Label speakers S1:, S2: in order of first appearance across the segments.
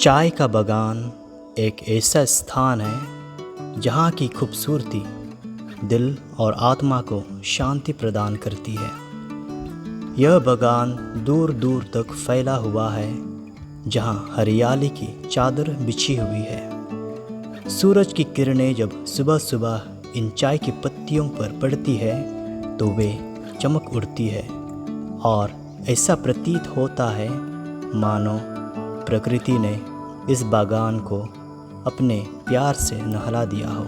S1: चाय का बागान एक ऐसा स्थान है जहाँ की खूबसूरती दिल और आत्मा को शांति प्रदान करती है। यह बागान दूर दूर तक फैला हुआ है, जहाँ हरियाली की चादर बिछी हुई है। सूरज की किरणें जब सुबह सुबह इन चाय की पत्तियों पर पड़ती है तो वे चमक उठती है और ऐसा प्रतीत होता है मानो प्रकृति ने इस बागान को अपने प्यार से नहला दिया हो।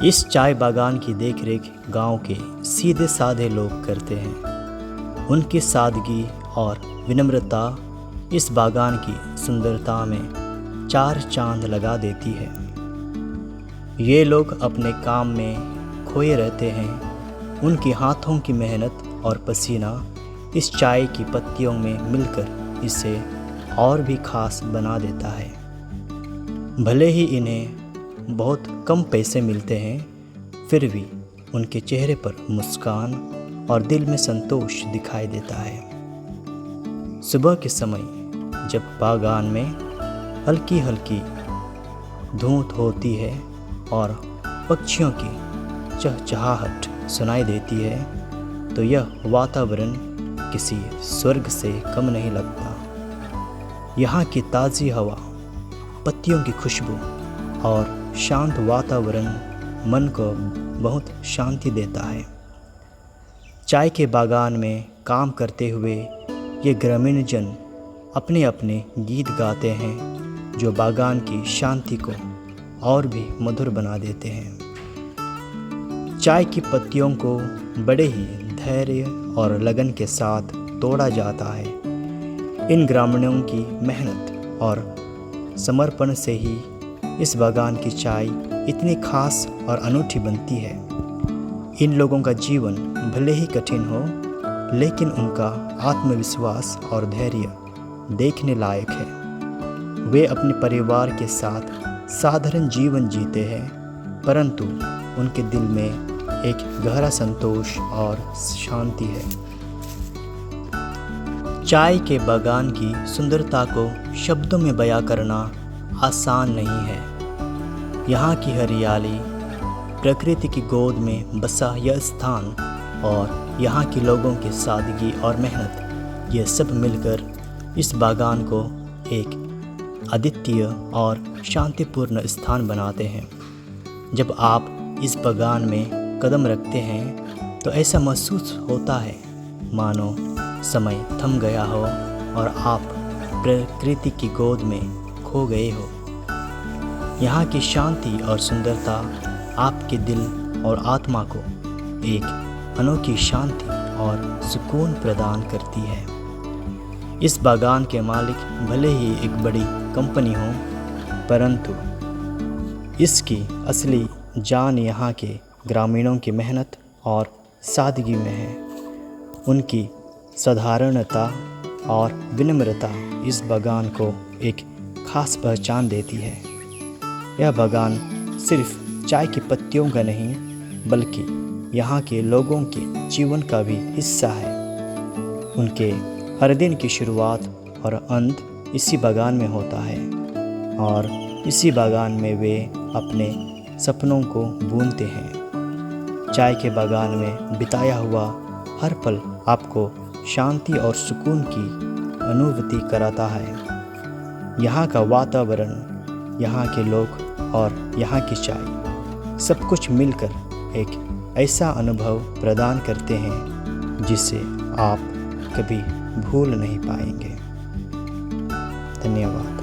S1: इस चाय बागान की देखरेख गांव के सीधे साधे लोग करते हैं। उनकी सादगी और विनम्रता इस बागान की सुंदरता में चार चांद लगा देती है। ये लोग अपने काम में खोए रहते हैं। उनकी हाथों की मेहनत और पसीना इस चाय की पत्तियों में मिलकर इसे और भी खास बना देता है। भले ही इन्हें बहुत कम पैसे मिलते हैं, फिर भी उनके चेहरे पर मुस्कान और दिल में संतोष दिखाई देता है। सुबह के समय जब बागान में हल्की हल्की धूप होती है और पक्षियों की चहचहाहट सुनाई देती है, तो यह वातावरण किसी स्वर्ग से कम नहीं लगता। यहाँ की ताज़ी हवा, पत्तियों की खुशबू और शांत वातावरण मन को बहुत शांति देता है। चाय के बागान में काम करते हुए ये ग्रामीण जन अपने अपने गीत गाते हैं, जो बागान की शांति को और भी मधुर बना देते हैं। चाय की पत्तियों को बड़े ही धैर्य और लगन के साथ तोड़ा जाता है। इन ग्रामीणों की मेहनत और समर्पण से ही इस बागान की चाय इतनी खास और अनूठी बनती है। इन लोगों का जीवन भले ही कठिन हो, लेकिन उनका आत्मविश्वास और धैर्य देखने लायक है। वे अपने परिवार के साथ साधारण जीवन जीते हैं, परंतु उनके दिल में एक गहरा संतोष और शांति है। चाय के बागान की सुंदरता को शब्दों में बयां करना आसान नहीं है। यहाँ की हरियाली, प्रकृति की गोद में बसा यह स्थान और यहाँ के लोगों की सादगी और मेहनत, ये सब मिलकर इस बागान को एक अद्वितीय और शांतिपूर्ण स्थान बनाते हैं। जब आप इस बागान में कदम रखते हैं तो ऐसा महसूस होता है मानो समय थम गया हो और आप प्रकृति की गोद में खो गए हो। यहाँ की शांति और सुंदरता आपके दिल और आत्मा को एक अनोखी शांति और सुकून प्रदान करती है। इस बागान के मालिक भले ही एक बड़ी कंपनी हो, परंतु इसकी असली जान यहाँ के ग्रामीणों की मेहनत और सादगी में है। उनकी साधारणता और विनम्रता इस बागान को एक खास पहचान देती है। यह बागान सिर्फ चाय की पत्तियों का नहीं, बल्कि यहाँ के लोगों के जीवन का भी हिस्सा है। उनके हर दिन की शुरुआत और अंत इसी बागान में होता है और इसी बागान में वे अपने सपनों को बुनते हैं। चाय के बागान में बिताया हुआ हर पल आपको शांति और सुकून की अनुभूति कराता है। यहाँ का वातावरण, यहाँ के लोग और यहाँ की चाय, सब कुछ मिलकर एक ऐसा अनुभव प्रदान करते हैं जिसे आप कभी भूल नहीं पाएंगे। धन्यवाद।